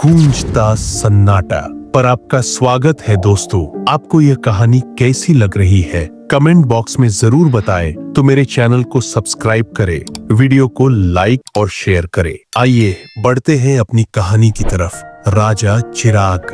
गूंजता सन्नाटा। पर आपका स्वागत है दोस्तों। आपको यह कहानी कैसी लग रही है कमेंट बॉक्स में जरूर बताएं। तो मेरे चैनल को सब्सक्राइब करें, वीडियो को लाइक और शेयर करें। आइए बढ़ते हैं अपनी कहानी की तरफ। राजा चिराग।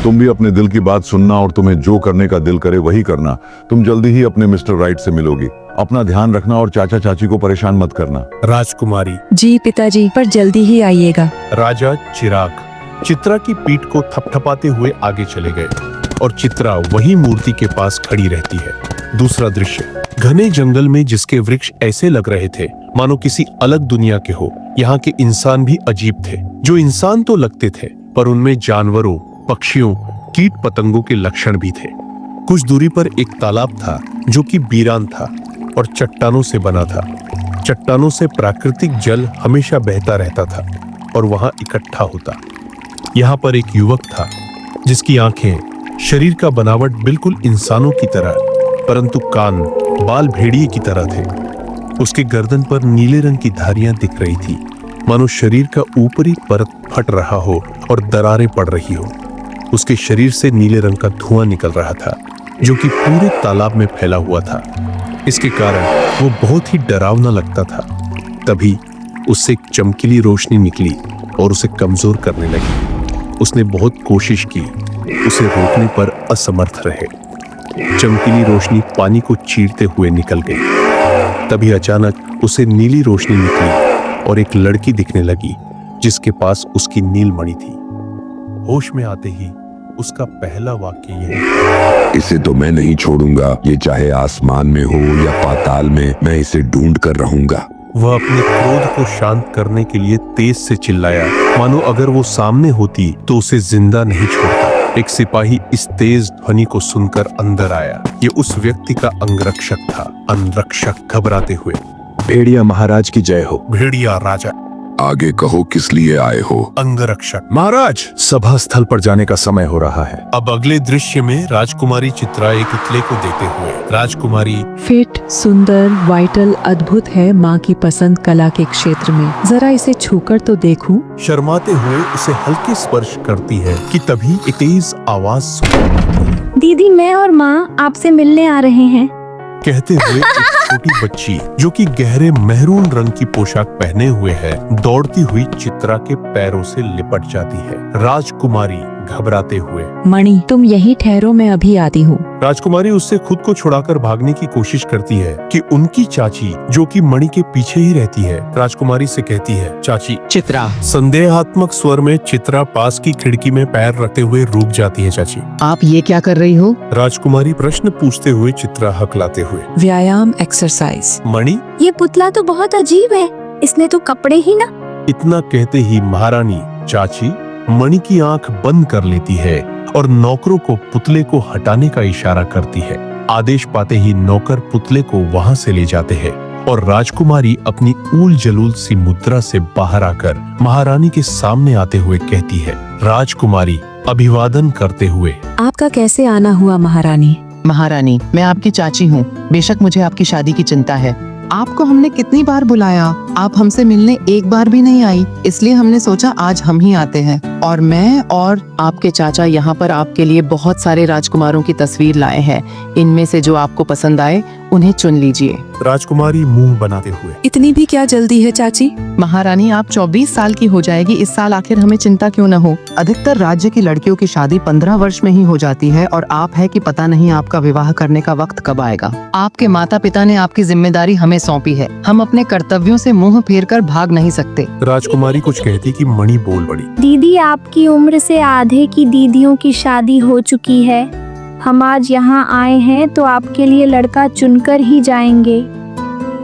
तुम भी अपने दिल की बात सुनना और तुम्हें जो करने का दिल करे वही करना। तुम जल्दी ही अपने मिस्टर राइट से मिलोगी। अपना ध्यान रखना और चाचा चाची को परेशान मत करना। राजकुमारी। जी पिताजी, पर जल्दी ही आइएगा। राजा चिराग चित्रा की पीठ को थपथपाते हुए आगे चले गए और चित्रा वही मूर्ति के पास खड़ी रहती है। दूसरा दृश्य घने जंगल में, जिसके वृक्ष ऐसे लग रहे थे मानो किसी अलग दुनिया के हो। यहाँ के इंसान भी अजीब थे। जो इंसान तो लगते थे पर उनमें जानवरों, पक्षियों, कीट पतंगों के लक्षण भी थे। कुछ दूरी पर एक तालाब था जो कि वीरान था और चट्टानों से बना था। चट्टानों से प्राकृतिक जल हमेशा बहता रहता था और वहां इकट्ठा होता। यहाँ पर एक युवक था जिसकी आंखें, शरीर का बनावट बिल्कुल इंसानों की तरह, परंतु कान, बाल भेड़िए की तरह थे। उसके गर्दन पर नीले रंग की धारियां दिख रही थी, मानो शरीर का ऊपरी परत फट रहा हो और दरारें पड़ रही हो। उसके शरीर से नीले रंग का धुआं निकल रहा था जो कि पूरे तालाब में फैला हुआ था। इसके कारण वो बहुत ही डरावना लगता था। तभी उससे एक चमकीली रोशनी निकली और उसे कमजोर करने लगी। उसने बहुत कोशिश की, उसे रोकने पर असमर्थ रहे। चमकीली रोशनी पानी को चीरते हुए निकल गई। तभी अचानक उसे नीली रोशनी निकली और एक लड़की दिखने लगी जिसके पास उसकी नीलमणि थी। होश में आते ही उसका पहला वाक्य यह: इसे तो मैं नहीं छोड़ूंगा, ये चाहे आसमान में हो या पाताल में, मैं इसे ढूंढ कर रहूंगा। वह अपने क्रोध को शांत करने के लिए तेज से चिल्लाया, मानो अगर वो सामने होती तो उसे जिंदा नहीं छोड़ता। एक सिपाही इस तेज ध्वनि को सुनकर अंदर आया। ये उस व्यक्ति का अंगरक्षक था। अंगरक्षक घबराते हुए: भेड़िया महाराज की जय हो। भेड़िया राजा। आगे कहो, किस लिए आए हो? अंगरक्षक: महाराज, सभा स्थल पर जाने का समय हो रहा है। अब अगले दृश्य में राजकुमारी चित्रा एक पुतले को देते हुए: राजकुमारी, फिट, सुंदर, वाइटल, अद्भुत है माँ की पसंद कला के क्षेत्र में। जरा इसे छूकर तो देखूं। शर्माते हुए उसे हल्के स्पर्श करती है कि तभी एक तेज आवाज सुनाई। दीदी, मैं और माँ आपसे मिलने आ रहे हैं। कहते हुए एक छोटी बच्ची जो कि गहरे मेहरून रंग की पोशाक पहने हुए है, दौड़ती हुई चित्रा के पैरों से लिपट जाती है। राजकुमारी घबराते हुए: मणि, तुम यही ठहरो, मैं अभी आती हूँ। राजकुमारी उससे खुद को छुड़ाकर भागने की कोशिश करती है कि उनकी चाची जो कि मणि के पीछे ही रहती है, राजकुमारी से कहती है: चाची। चित्रा। संदेहात्मक स्वर में चित्रा पास की खिड़की में पैर रखते हुए रुक जाती है। चाची, आप ये क्या कर रही हो? राजकुमारी प्रश्न पूछते हुए चित्रा हकलाते हुए: व्यायाम, एक्सरसाइज। मणि, ये पुतला तो बहुत अजीब है, इसने तो कपड़े ही ना। इतना कहते ही महारानी चाची मणि की आंख बंद कर लेती है और नौकरों को पुतले को हटाने का इशारा करती है। आदेश पाते ही नौकर पुतले को वहां से ले जाते हैं और राजकुमारी अपनी ऊल जलूल सी मुद्रा से बाहर आकर महारानी के सामने आते हुए कहती है: राजकुमारी अभिवादन करते हुए: आपका कैसे आना हुआ महारानी? महारानी, मैं आपकी चाची हूँ। बेशक मुझे आपकी शादी की चिंता है। आपको हमने कितनी बार बुलाया, आप हमसे मिलने एक बार भी नहीं आई, इसलिए हमने सोचा आज हम ही आते हैं। और मैं और आपके चाचा यहाँ पर आपके लिए बहुत सारे राजकुमारों की तस्वीर लाए हैं। इनमें से जो आपको पसंद आए उन्हें चुन लीजिए। राजकुमारी मुंह बनाते हुए: इतनी भी क्या जल्दी है चाची? महारानी, आप 24 साल की हो जाएगी इस साल, आखिर हमें चिंता क्यों न हो। अधिकतर राज्य की लड़कियों की शादी 15 वर्ष में ही हो जाती है और आप है कि पता नहीं आपका विवाह करने का वक्त कब आएगा। आपके माता पिता ने आपकी जिम्मेदारी हमें सौंपी है। हम अपने कर्तव्यों से मुंह फेर कर भाग नहीं सकते। राजकुमारी कुछ कहती कि मणि बोल पड़ी: दीदी, आपकी उम्र से आधे की दीदियों की शादी हो चुकी है। हम आज यहाँ आए हैं तो आपके लिए लड़का चुनकर ही जाएंगे।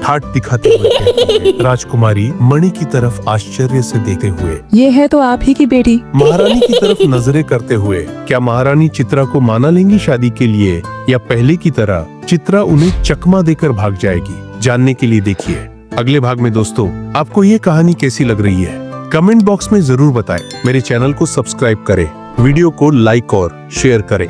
ठाट दिखाते हुए कहती है। राजकुमारी मणि की तरफ आश्चर्य से देखते हुए: ये है तो आप ही की बेटी। महारानी की तरफ नजरें करते हुए: क्या महारानी चित्रा को माना लेंगी शादी के लिए, या पहले की तरह चित्रा उन्हें चकमा देकर भाग जाएगी? जानने के लिए देखिए अगले भाग में। दोस्तों, आपको ये कहानी कैसी लग रही है कमेंट बॉक्स में जरूर बताएं। मेरे चैनल को सब्सक्राइब करें, वीडियो को लाइक और शेयर करें।